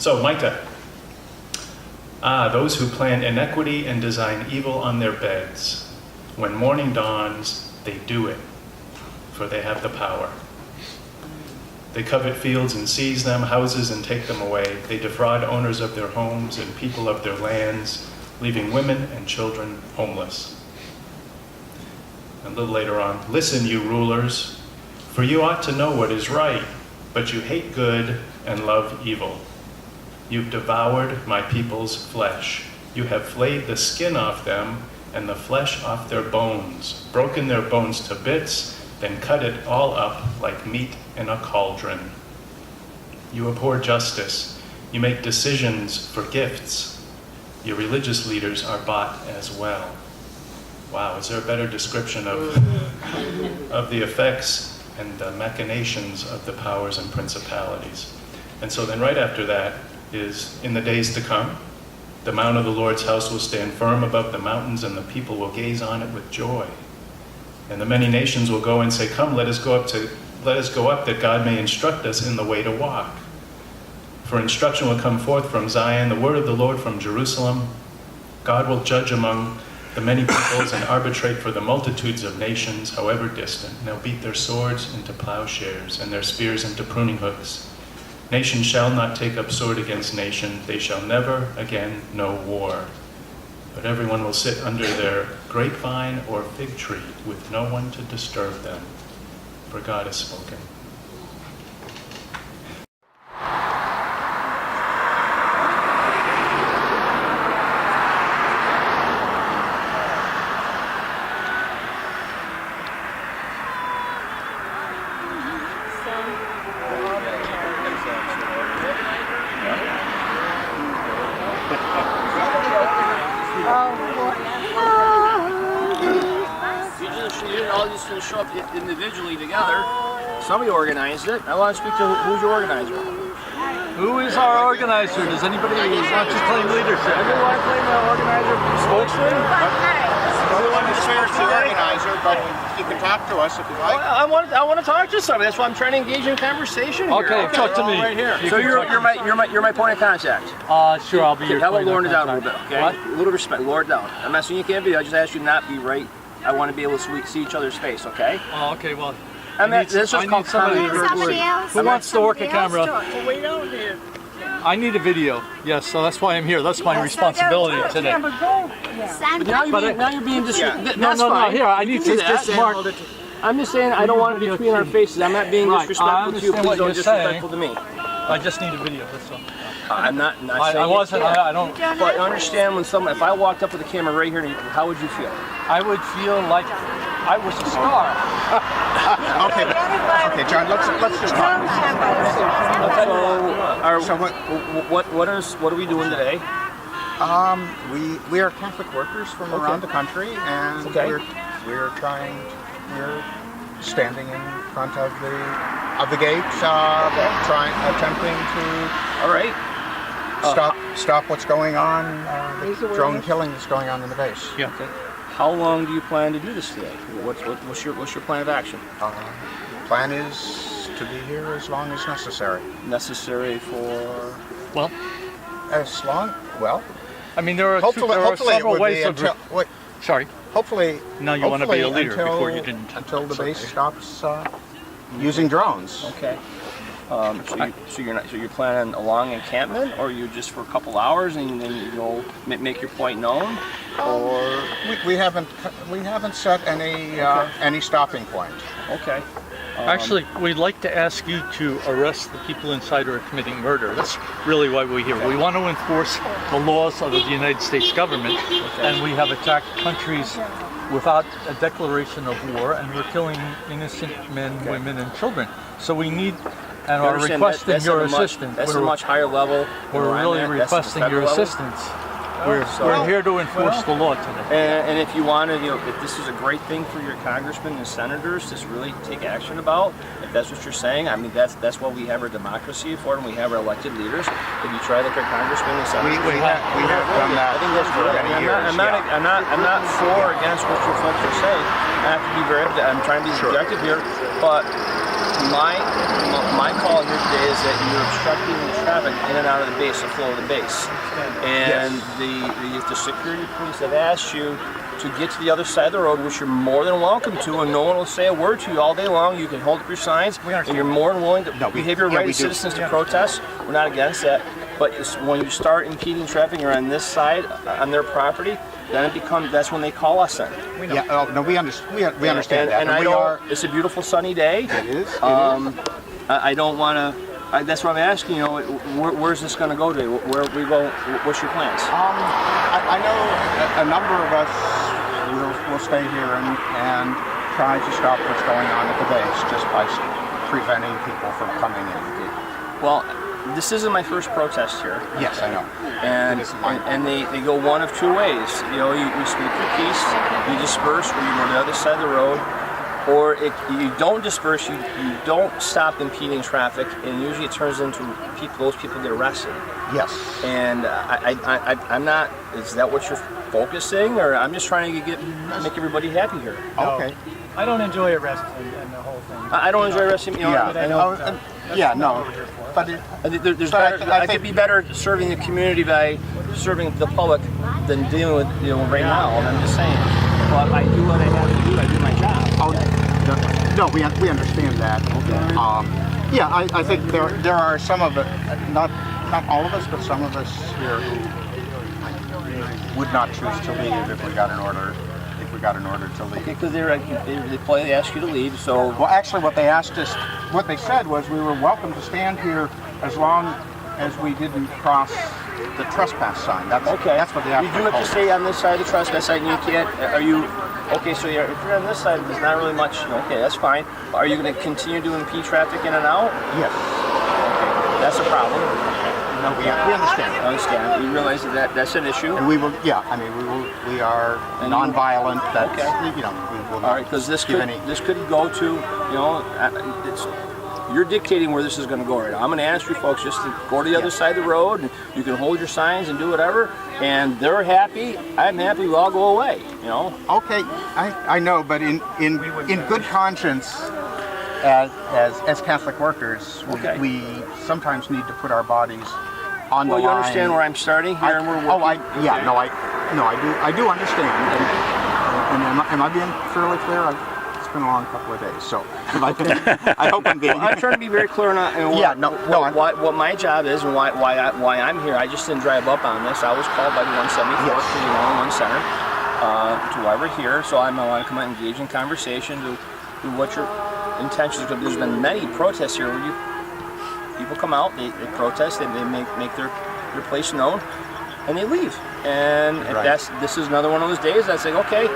So, Micah. Ah, those who plan iniquity and design evil on their beds. When morning dawns, they do it, for they have the power. They covet fields and seize them, houses and take them away. They defraud owners of their homes and people of their lands, leaving women and children homeless. And a little later on, listen, you rulers, for you ought to know what is right, but you hate good and love evil. You've devoured my people's flesh. You have flayed the skin off them and the flesh off their bones, broken their bones to bits, then cut it all up like meat in a cauldron. You abhor justice. You make decisions for gifts. Your religious leaders are bought as well. Wow, is there a better description of the effects and the machinations of the powers and principalities? And so then right after that is, in the days to come, the mount of the Lord's house will stand firm above the mountains, and the people will gaze on it with joy. And the many nations will go and say, come, let us go up that God may instruct us in the way to walk. For instruction will come forth from Zion, the word of the Lord from Jerusalem. God will judge among the many peoples and arbitrate for the multitudes of nations, however distant. And they'll beat their swords into plowshares and their spears into pruning hooks. Nation shall not take up sword against nation. They shall never again know war. But everyone will sit under their grapevine or fig tree with no one to disturb them. For God has spoken. Show up individually together. Somebody organized it. I want to speak to who's your organizer. Who is our organizer? Does anybody want to claim leadership? Anybody want to claim the organizer spokesman? Everyone is fair to the organizer, but you can talk to us if you like. I want to talk to somebody. That's why I'm trying to engage in conversation here. Okay, talk to me. Right here. So you're my point of contact. Sure, I'll be your. How about lowering it down a little bit? Okay. What? A little respect. Lower it down. I'm not saying you can't be. I just asked you not be right. I want to be able to see each other's face, okay? Oh, okay, well. This is called somebody who wants to work a camera. I need a video, yes, so that's why I'm here. That's my responsibility today. But now you're being disrespectful. No, here, I need to just mark. I'm just saying I don't want it between our faces. I'm not being disrespectful to you. Please don't be disrespectful to me. I just need a video, that's all. I'm not saying I wasn't, I don't. But understand when someone, if I walked up with a camera right here, how would you feel? I would feel like I was a star. Okay, John. Let's just talk. So, what are we doing today? We are Catholic workers from around the country, and we're standing in front of the gate, attempting to stop what's going on, the drone killing that's going on in the base. Yeah. Okay. How long do you plan to do this today? What's your plan of action? Plan is to be here as long as necessary. Necessary for? Well, as long. Well, I mean, there are several ways of. Sorry. Hopefully. Now you want to be a leader before you didn't. Until the base stops using drones. Okay. So you're planning a long encampment, or you just for a couple hours and then you'll make your point known, or we haven't set any stopping point. Okay. Actually, we'd like to ask you to arrest the people inside who are committing murder. That's really why we're here. We want to enforce the laws of the United States government, and we have attacked countries without a declaration of war, and we're killing innocent men, women, and children. So we need, and are requesting your assistance. That's a much higher level. We're really requesting your assistance. We're here to enforce the law today. And if you want to, if this is a great thing for your congressmen and senators to really take action about, if that's what you're saying, I mean, that's what we have our democracy for, and we have our elected leaders. If you try to get congressmen and senators, we have done that. I think that's for many years. I'm not for or against what you're saying. I have to be I'm trying to be objective here, but my call here today is that you're obstructing the traffic in and out of the base, the flow of the base. And the security police have asked you to get to the other side of the road, which you're more than welcome to, and no one will say a word to you all day long. You can hold up your signs, and you're more than willing to behave your right as citizens to protest. We're not against that. But when you start impeding traffic, you're on this side, on their property, then it becomes, that's when they call us in. Yeah, no, we understand that. And it's a beautiful sunny day. It is. I don't want to. That's what I'm asking. You know, where's this going to go to? Where we go? What's your plans? I know a number of us will stay here and try to stop what's going on at the base just by preventing people from coming in. Well, this isn't my first protest here. Yes, I know. And they go one of two ways. You know, you speak your piece, you disperse, or you go to the other side of the road. Or you don't disperse, you don't stop impeding traffic, and usually it turns into those people get arrested. Yes. And I'm not, is that what you're focusing, or I'm just trying to make everybody happy here? Okay. I don't enjoy arresting and the whole thing. I don't enjoy arresting, you know. But I could be better serving the community by serving the public than dealing with, right now, and I'm just saying. Well, I do what I have to do, I do my job. No, we understand that. Okay. I think there are some of it, not all of us, but some of us here who would not choose to leave if we got an order. If we got an order to leave. Okay, because they asked you to leave. So well, actually, what they said was we were welcome to stand here as long as we didn't cross the trespass sign. That's what they asked. You do have to stay on this side of the trespass sign. You can't. Are you? Okay, so if you're on this side, there's not really much. Okay, that's fine. Are you going to continue to impede traffic in and out? Yes. Okay, that's a problem. No, we understand. I understand. We realize that's an issue. And we will. Yeah, I mean, we are nonviolent. That's we will. All right, because this could go to you're dictating where this is going to go right now. I'm going to ask you folks just to go to the other side of the road, and you can hold your signs and do whatever. And they're happy. I'm happy. We all go away. Okay, I know, but in good conscience, as Catholic workers, we sometimes need to put our bodies on the line. Well, you understand where I'm starting here, and we're working. I do understand. And am I being fairly clear? It's been a long couple of days, so I hope I'm being. I'm trying to be very clear on what my job is and why I'm here. I just didn't drive up on this. I was called by the 174th to the 111 Center to why we're here. So I want to come out and engage in conversation to what your intentions are. There's been many protests here where people come out, they protest, they make their place known, and they leave. And this is another one of those days. I say, okay.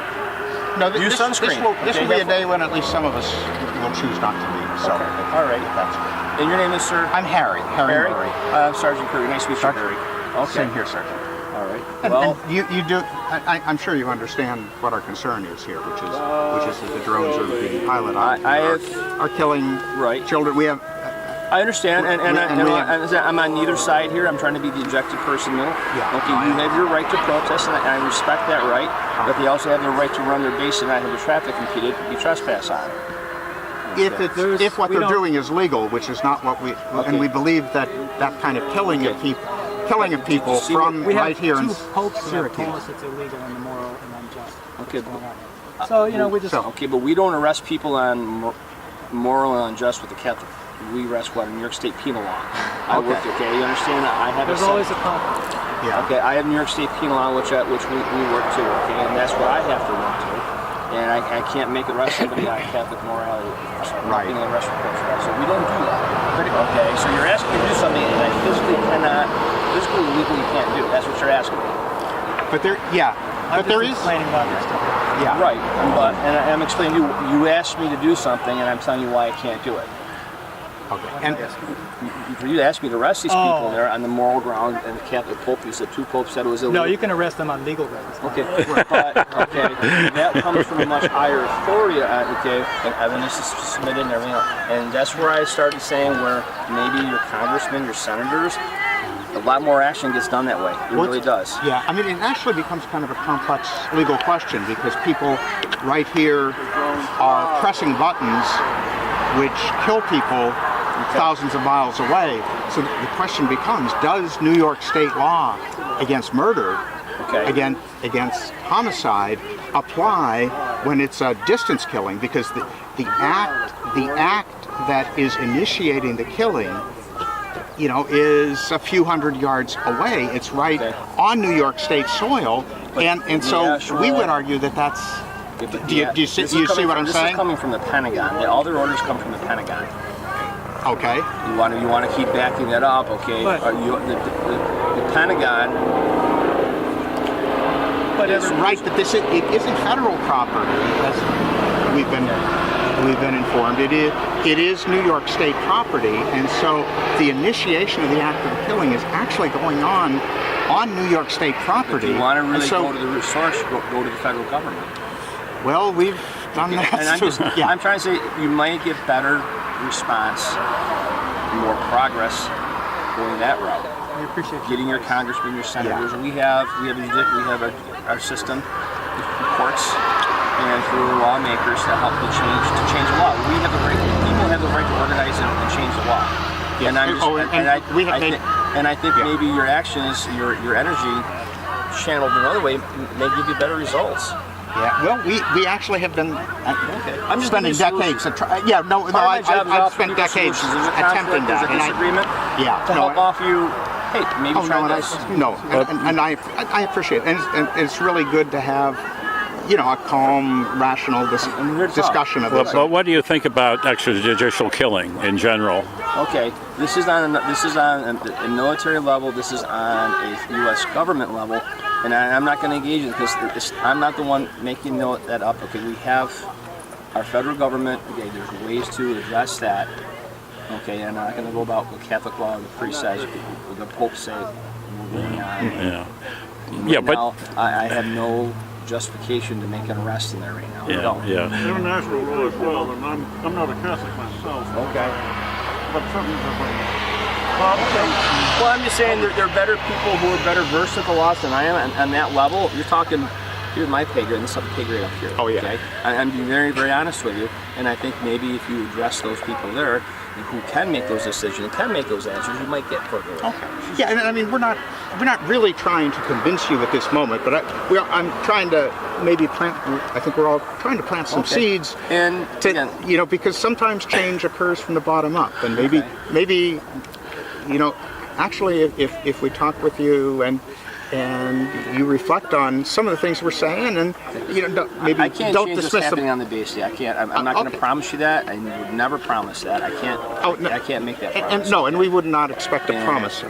No, use sunscreen. This will be a day when at least some of us will choose not to leave. So, all right. That's good. And your name is, sir? I'm Harry. Harry Murray. Sergeant Curry. Nice to meet you, Harry. Okay. Same here, Sergeant. All right. And you do. I'm sure you understand what our concern is here, which is that the drones are being piloted are killing children. We have. I understand, and I'm on neither side here. I'm trying to be the objective person in the middle. Yeah. Okay, you have your right to protest, and I respect that right, but they also have the right to run their base and not have the traffic impeded to be trespassed on. If what they're doing is legal, which is not what and we believe that kind of killing of people from right here in Syracuse. Told us it's illegal and immoral and unjust. Okay. So we just. Okay, but we don't arrest people on moral and unjust with the Catholic. We arrest New York State penal law. I work. Okay, you understand? There's always a conflict. Yeah. Okay, I have New York State penal law, which we work to. Okay, and that's what I have to work to. And I can't make arrest somebody on Catholic morality. Right. Being an arrest report for that. So we don't do that. Okay, so you're asking me to do something that I physically, legally can't do. That's what you're asking me. But there is explaining about this stuff. Yeah. Right. But I'm explaining to you. You asked me to do something, and I'm telling you why I can't do it. Okay. And for you to ask me to arrest these people there on the moral ground, and the Catholic Pope, you said two popes said it was illegal. No, you can arrest them on legal grounds. Okay, but that comes from a much higher authority. And evidence is submitted and everything else. And that's where I started saying where maybe your congressmen, your senators, a lot more action gets done that way. It really does. Yeah, I mean, it actually becomes kind of a complex legal question because people right here are pressing buttons which kill people thousands of miles away. So the question becomes, does New York state law against murder, against homicide, apply when it's a distance killing? Because the act that is initiating the killing, you know, is a few hundred yards away. It's right on New York state soil, and so we would argue that that's. Do you see what I'm saying? This is coming from the Pentagon. All their orders come from the Pentagon. Okay. You want to keep backing that up, okay? The Pentagon. But it's right that it isn't federal property, as we've been informed. It is New York state property, and so the initiation of the act of the killing is actually going on New York state property. If you want to really go to the root source, go to the federal government. Well, we've done that. And I'm trying to say you might get better response, more progress going that route. I appreciate it. Getting your congressmen, your senators. We have our system, the courts, and through lawmakers to help to change the law. We have the right. People have the right to organize and change the law. Yes. And I think maybe your actions, your energy, channeled another way, may give you better results. Yeah, well, we actually have been I'm just spending decades. I've spent decades attempting that. There's a disagreement. To help off you. Hey, maybe try this. And I appreciate it, and it's really good to have, you know, a calm, rational discussion of this. But what do you think about extrajudicial killing in general? Okay, this is on a military level. This is on a U.S. government level. And I'm not going to engage in it because I'm not the one making that up. Okay, we have our federal government. Okay, there's ways to address that. Okay, and I'm not going to go about what Catholic law, the priest says, what the Pope say, we're going on. But now, I have no justification to make an arrest in there right now. International law as well, and I'm not a Catholic myself. Okay. But something's different. Well, I'm just saying there are better people who are better versed at the laws than I am, and on that level, you're talking, here's my pay grade, and this is pay grade up here. Oh, yeah. Okay? I'm being very, very honest with you, and I think maybe if you address those people there who can make those decisions, can make those answers, you might get further. Okay. Yeah, and I mean, we're not really trying to convince you at this moment, but I'm trying to maybe plant. I think we're all trying to plant some seeds, and you know, because sometimes change occurs from the bottom up, and maybe. You know, actually, if we talk with you and you reflect on some of the things we're saying, and you know, I can't don't change dismiss what's happening on the base. I can't. I'm not going to promise you that. I would never promise that. I can't. I can't make that promise. And we would not expect a promise.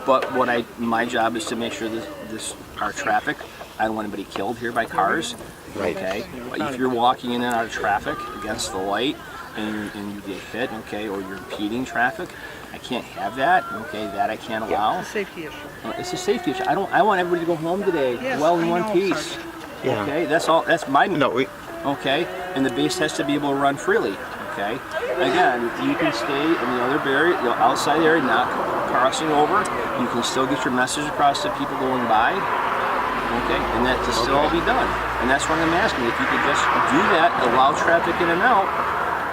But my job is to make sure that our traffic. I don't want anybody killed here by cars. Right. Okay. But if you're walking in and out of traffic against the light and you get hit, okay, or you're impeding traffic. I can't have that. Okay, that I can't allow. It's a safety issue. It's a safety issue. I want everybody to go home today, in one piece. Yeah. Okay, that's all. That's my. Okay, and the base has to be able to run freely. Okay. Again, you can stay in the other barrier, outside area, not crossing over. You can still get your message across to people going by. Okay, and that can still all be done. And that's what I'm asking. If you could just do that, allow traffic in and out.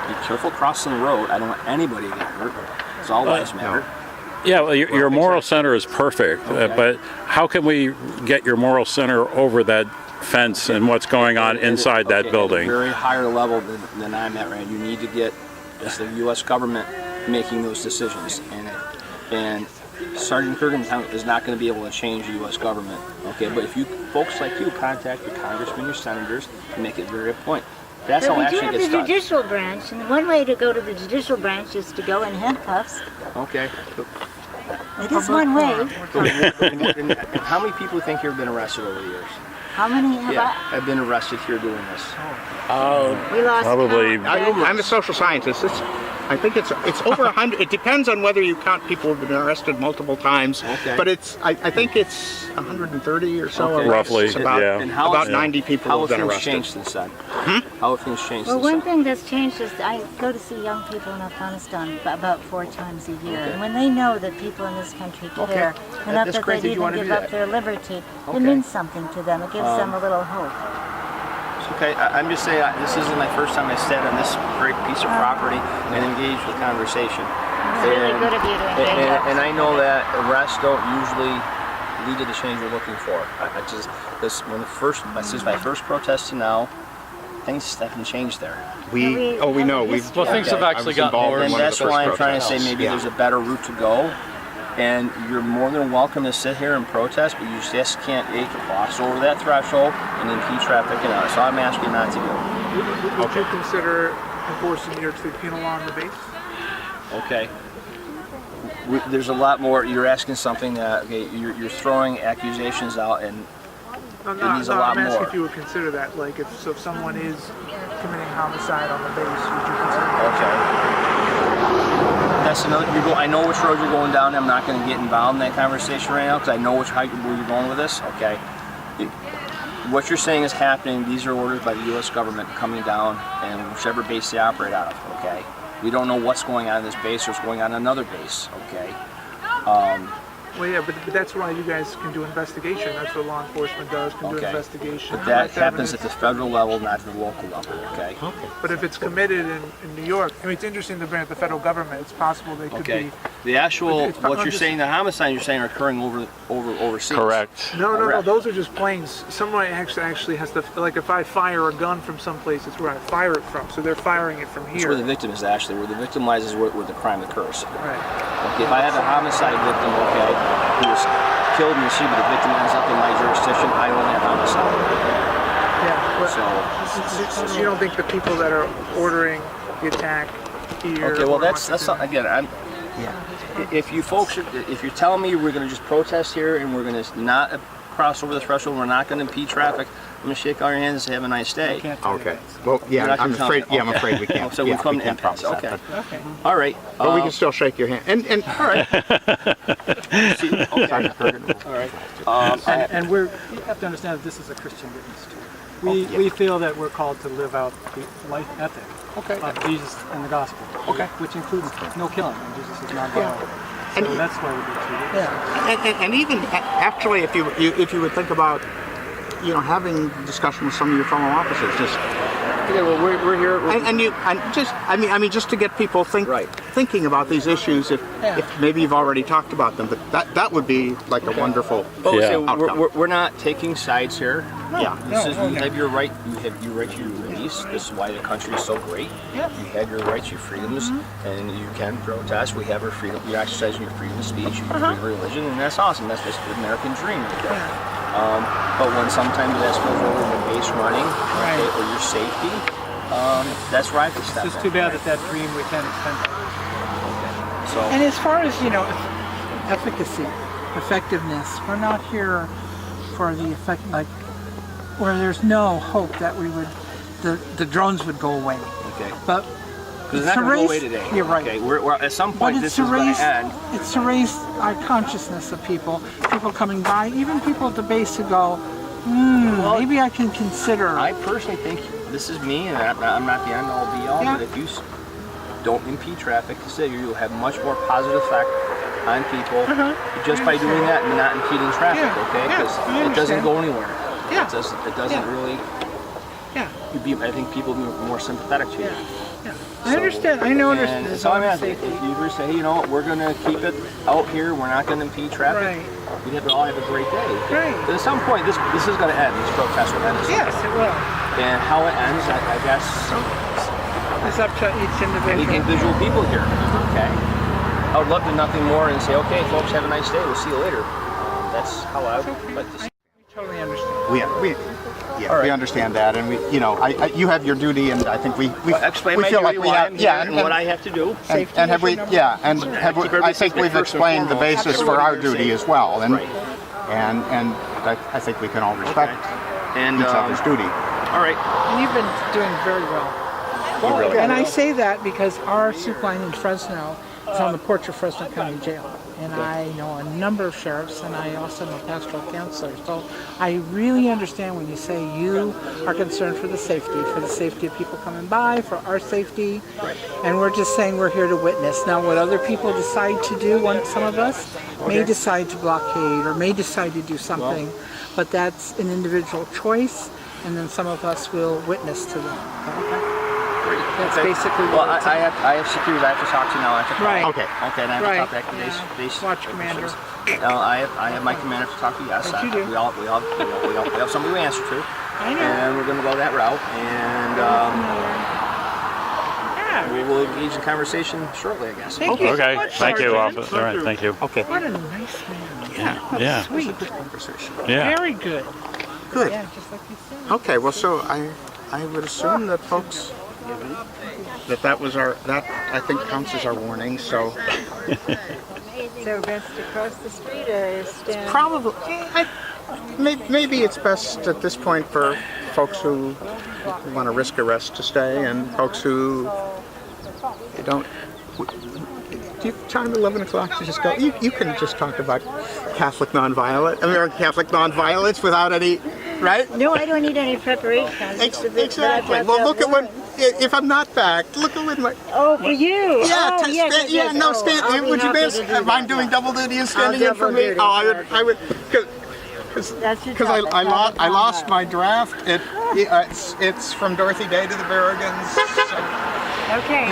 Be careful crossing the road. I don't want anybody to get hurt. It's all lives matter. Yeah, well, your moral center is perfect, but how can we get your moral center over that fence and what's going on inside that building? At a very higher level than I'm at right now. You need to get the U.S. government making those decisions, and Sergeant Kurgan is not going to be able to change the U.S. government. Okay, but if you folks like you contact your congressmen, your senators, and make it very a point. That's how action gets done. The judicial branch, and one way to go to the judicial branch is to go in handcuffs. Okay. It is one way. And how many people think here have been arrested over the years? How many have been arrested here doing this? We lost probably. I'm a social scientist. I think it's over 100. It depends on whether you count people who've been arrested multiple times. Okay. But I think it's 130 or so. Okay. Roughly, And about 90 people how have been things arrested. changed since then? How have things changed Well, since one then? thing that's changed is I go to see young people in Afghanistan about 4 times a year. And when they know that people in this country care enough That's that great they'd that you even wanna give do up that. their liberty, Okay. it means something to them. It gives them a little hope. Okay, I'm just saying, this isn't my first time I sat on this great piece of property and engaged with conversation. It's really good of you to engage us. And I know that arrests don't usually lead to the change you're looking for. Since my first protest to now, things haven't changed there. We know. Well, things have actually gotten more. And that's why I'm trying to say maybe Yeah. there's a better route to go. And you're more than welcome to sit here and protest, but you just can't cross over that threshold and impede traffic and others. So I'm asking you not to do. Would you consider enforcing New York State penal law on the base? Okay. There's a lot more. You're asking something that you're throwing accusations out, and it needs a lot I'm asking more. if you would consider that. Like, if someone is committing homicide on the base, would you consider that? Okay. That's another. I know which road you're going down. I'm not going to get involved in that conversation right now because I know where you're going with this. Okay. What you're saying is happening. These are orders by the U.S. government coming down, and whichever base they operate out of. Okay. We don't know what's going on in this base or what's going on in another base. Okay. Well, yeah, but that's why you guys can do investigation. That's what law enforcement does, can do Okay. investigation. But that collect happens at evidence. the federal level, not the local level. Okay. But if it's committed in New York, I mean, it's interesting to bring up the federal government. It's possible they could Okay. be. The actual, It's- what I'm you're just- saying, the homicide you're saying are occurring overseas. Correct. No, Correct. those are just planes. Someone actually has to, like, if I fire a gun from someplace, it's where I fire it from. So they're firing it from It's here. where the victim is actually. Where the victim lies is where the crime occurs. Right. Okay, if I have a homicide victim, okay, who was killed in the sea, but the victim ends up in my jurisdiction, I only have homicide. Yeah. But So, you don't think the people that are ordering the attack here? okay, well or that's Washington- not, again, if you folks, if you're telling me we're going to just protest here and we're going to not cross over the threshold, we're not going to impede traffic, I'm going to shake all your hands and say have a nice day. Okay. Well, You're yeah, not I'm gonna afraid. tell me. Yeah, I'm afraid we can't. So yeah, we've come we to can't impasse. promise Okay. that, Okay. All right. but we can still shake your hand. And all right. See, okay. All right. And you have to understand that this is a Christian witness too. We feel that we're called to live out the life ethic of Jesus and the gospel. Which includes no killing. And Jesus is non-violent. So that's why we do it. Yeah, and even actually, if you would think about, having discussion with some of your fellow officers, just Okay, well, we're here. just to get people thinking about these issues. If maybe you've already talked about them, but that would be like a wonderful. Oh, Yeah. so we're not taking sides here. Yeah. You have your right. You have your right to your release. This is why the country is so great. Yeah. You have your rights, your freedoms, and you can protest. We have our freedom. You're exercising your freedom of speech, your freedom of religion, and that's awesome. That's the American dream. Right there. But when sometimes that spills over the base running, okay, or your safety, that's where I have to step It's just in. too bad that that dream we can't extend. So, And as far as, efficacy, effectiveness, we're not here for the effect, like, where there's no hope that the drones would go away. okay. But Because it's not going to go away today. You're right. Okay, we're at some But point this is going to end. it's to raise our consciousness of people coming by, even people at the base who go, maybe I can consider. I personally think this is me, and I'm not the end all be all, Yeah. but if you don't impede traffic, you'll have much more positive effect on people just by doing that and not impeding traffic, Yeah. okay? Yeah, Because I it doesn't understand. go anywhere. Yeah. It doesn't really. Yeah. I think people will be more sympathetic to you. I understand. I know. And so I'm asking, if you were to say, hey, we're going to keep it out here, we're not going to impede traffic, Right. we'd all have a great day. Right. But at some point, this is going to end. This protest will end. Yes, it will. And how it ends, I guess, It's up to each individual. individual people here. Okay. I would love to nothing more and say, okay, folks, have a nice day. We'll see you later. That's how I would like to see. Totally understand. We understand that, and you have your duty, and I think we Explain we my feel duty, like we why have I'm here, and what I have to do. and have we I think we've explained the basis for our duty as well, and I think we can all respect And each other's duty. all right. And you've been doing very well. And I say that because our soup line in Fresno is on the porch of Fresno County Jail. And I know a number of sheriffs, and I also know pastoral counselors. So I really understand when you say you are concerned for the safety of people coming by, for our safety. And we're just saying we're here to witness. Now, what other people decide to do, some of us may decide to blockade or may decide to do something, but that's an individual choice. and then some of us will witness to them. Great. That's Okay. basically Well, what it's I have security I have to talk to now. I have to call. Right. Okay. Okay, and I have Right. to talk back to base. Watch commander. No, I have my commander to talk to. Yes, Yes, you do. we have somebody we answer to, I know. and we're going to go that route. And we will engage in conversation shortly, I guess. Thank you so Okay, much, thank you, Sergeant. officer. All right, thank you. Okay. What a nice man. Yeah, yeah, Sweet. Conversation. yeah. Very good. Good. Yeah, just like you said. Okay, well, so I would assume that folks, that was that I think counts as our warning, so. So best to cross the street or stand? Probably, maybe it's best at this point for folks who want to risk arrest to stay, and folks who don't. Do you have time 11 o'clock to just go? You can just talk about Catholic nonviolence, American Catholic nonviolence without any, right? No, I don't need any preparation. Exactly. Well, look at when, if I'm not back, look at when my. Oh, for you? Yeah, oh, yes, yes, no, yes. stand. I'll be Would you happy mind? to do Mind that, doing yeah. double duty and standing in for double me? duty, Oh, I would. That's your Because topic, I lost topic. my draft. It's from Dorothy Day to the Berrigans. So Okay.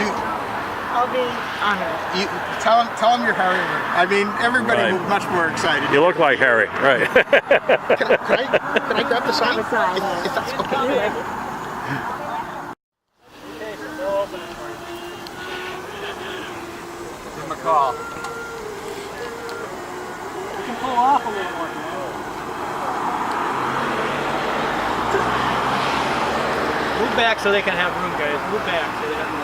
I'll be honored. you tell them you're Harry. I mean, everybody Right. was much more excited. You look like Harry, right? Can I grab the sign? The sign, If that's okay. Give him a call. You can pull off a little more. Move back so they can have room, guys. Move back so they have room.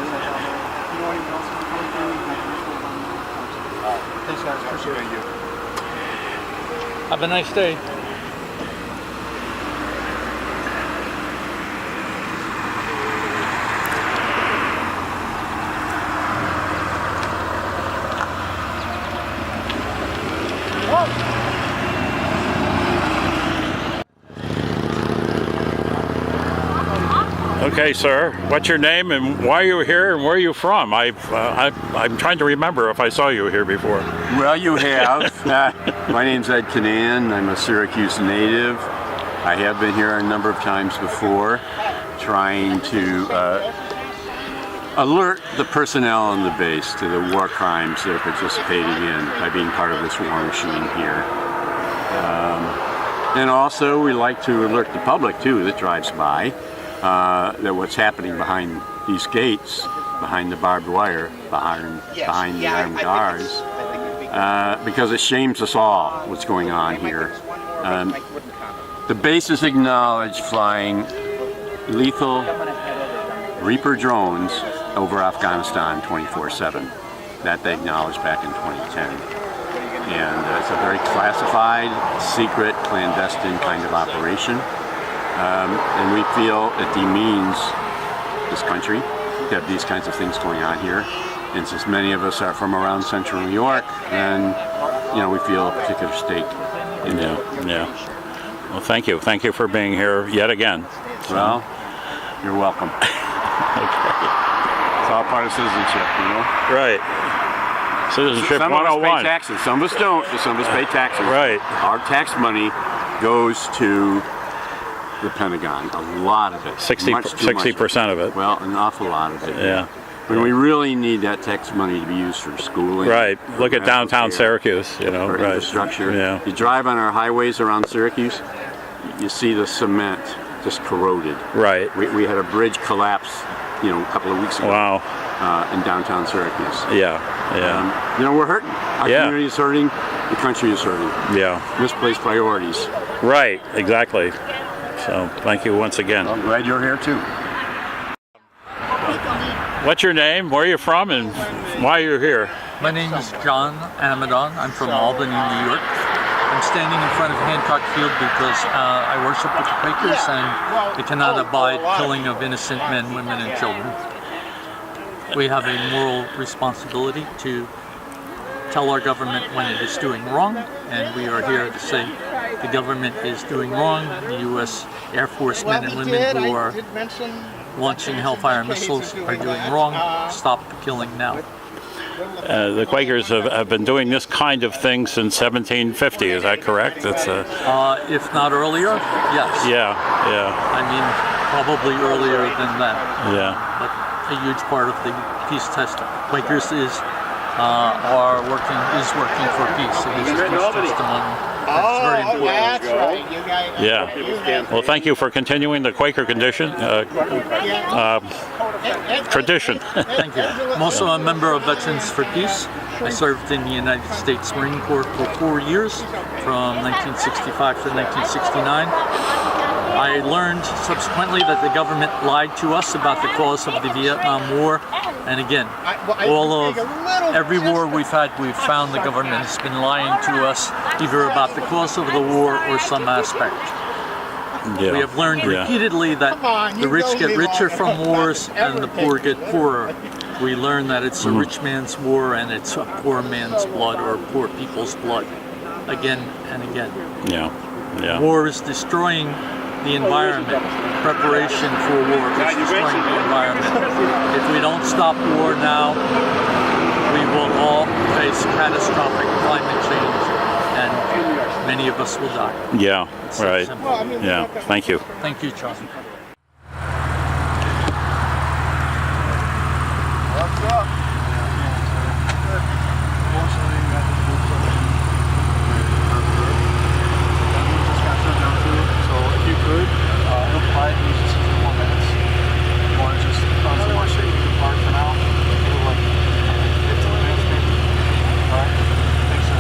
Thanks, guys. Appreciate it. Have a nice day. Okay, sir. What's your name and why are you here and where are you from? I'm trying to remember if I saw you here before. Well, you have. My name's Ed Canan. I'm a Syracuse native. I have been here a number of times before, trying to alert the personnel on the base to the war crimes they're participating in by being part of this war machine here. And also, we like to alert the public too that drives by that what's happening behind these gates, behind the barbed wire, behind the armed guards. Because it shames us all what's going on here. The base has acknowledged flying lethal Reaper drones over Afghanistan 24/7. That they acknowledged back in 2010. And it's a very classified, secret, clandestine kind of operation. And we feel it demeans this country to have these kinds of things going on here. And since many of us are from around central New York, then, we feel a particular stake in that. Yeah. Well, thank you. Thank you for being here yet again. Well, you're welcome. It's all part of citizenship, Right. Citizenship Some of us 101. pay taxes, some of us don't, but some of us pay taxes. Right. Our tax money goes to the Pentagon, a lot of it. 60% of it. Well, an awful lot of it. Yeah. When we really need that tax money to be used for schooling. Right. Look at medical downtown care, Syracuse, for right. infrastructure. Yeah. You drive on our highways around Syracuse, you see the cement just corroded. Right. We had a bridge collapse, a couple of weeks ago. Wow. In downtown Syracuse. Yeah. Yeah. We're hurting. Our community is hurting. The country is hurting. Yeah. Misplaced priorities. Right. Exactly. So thank you once again. I'm glad you're here too. What's your name? Where are you from? And why are you here? My name is John Amadon. I'm from Albany, New York. I'm standing in front of Hancock Field because I worship with the Quakers and they cannot abide killing of innocent men, women, and children. We have a moral responsibility to tell our government when it is doing wrong, and we are here to say the government is doing wrong. The U.S. Air Force men and women who are launching Hellfire missiles are doing wrong. Stop the killing now. the Quakers have been doing this kind of thing since 1750. Is that correct? That's if not earlier, yes. Yeah. I mean, probably earlier than that. Yeah. But a huge part of the peace test Quakers is working for peace. It is a peace testimony. That's very important. That's right. You guys. Yeah. Well, thank you for continuing the Quaker tradition. Thank you. I'm also a member of Veterans for Peace. I served in the United States Marine Corps for 4 years, from 1965 to 1969. I learned subsequently that the government lied to us about the cause of the Vietnam War. And again, every war we've found the government has been lying to us either about the cause of the war or some aspect. Yeah. We have learned repeatedly that the rich get richer from wars and the poor get poorer. We learn that it's a rich man's war and it's a poor man's blood or poor people's blood, again and again. Yeah. War is destroying the environment. Preparation for war is destroying the environment. If we don't stop war now, we will all face catastrophic climate change and many of us will die. Yeah, it's right. Simple. Yeah, thank you. Thank you, Charlie. What's up? So if you could, it'll probably be just a few more minutes. You want to just find somewhere safe you can park for now? Maybe like 15 minutes maybe? Alright? Thanks, sir.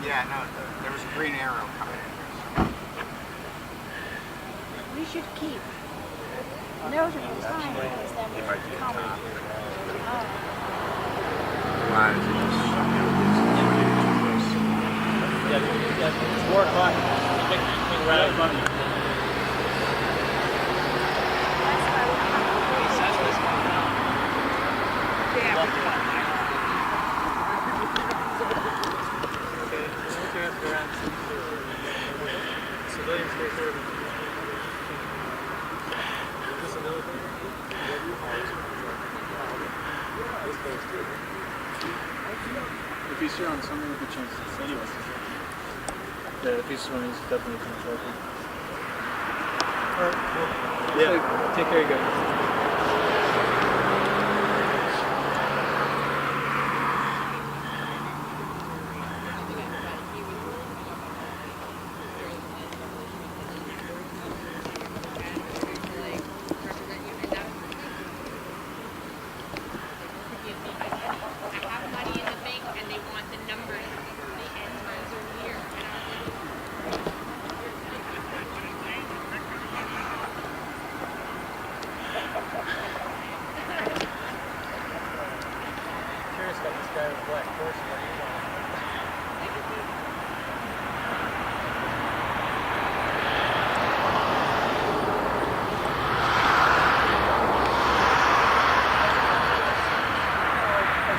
Yeah, no, there was a green arrow coming. We should keep. Those are the time because then we come up. It's 4 o'clock. Civilians stay clear. If he's here on Sunday, we could change this anyways. Yeah, if he's swimming, he's definitely going to try to. Alright, cool. Yeah. Take care, you guys.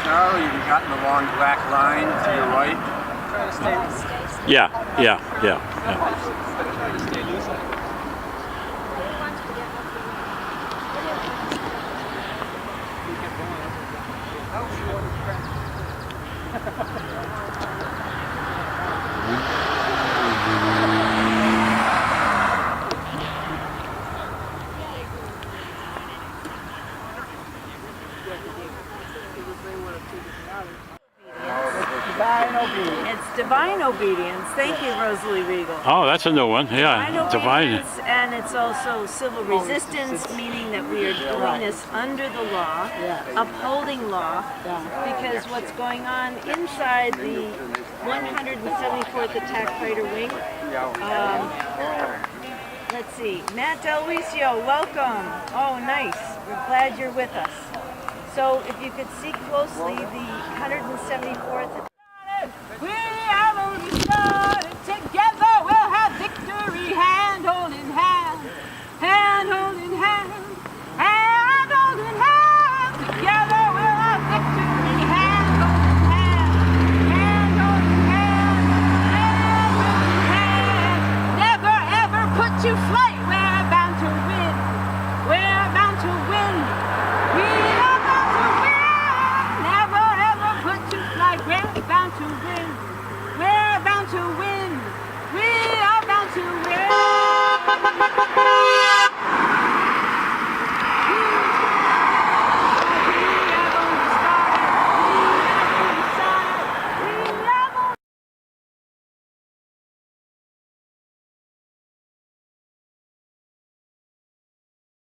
Charlie, you got in the long black line to your right. Yeah. It's divine obedience. Thank you, Rosalie Regal. Oh, that's a new one. Yeah, Divine obedience, and it's also civil resistance, meaning that we are doing this under the law, upholding law, because what's going on inside the 174th Attack Fighter Wing. Let's see, Matt Delwisio, welcome. Oh, nice. We're glad you're with us. So if you could see closely the 174th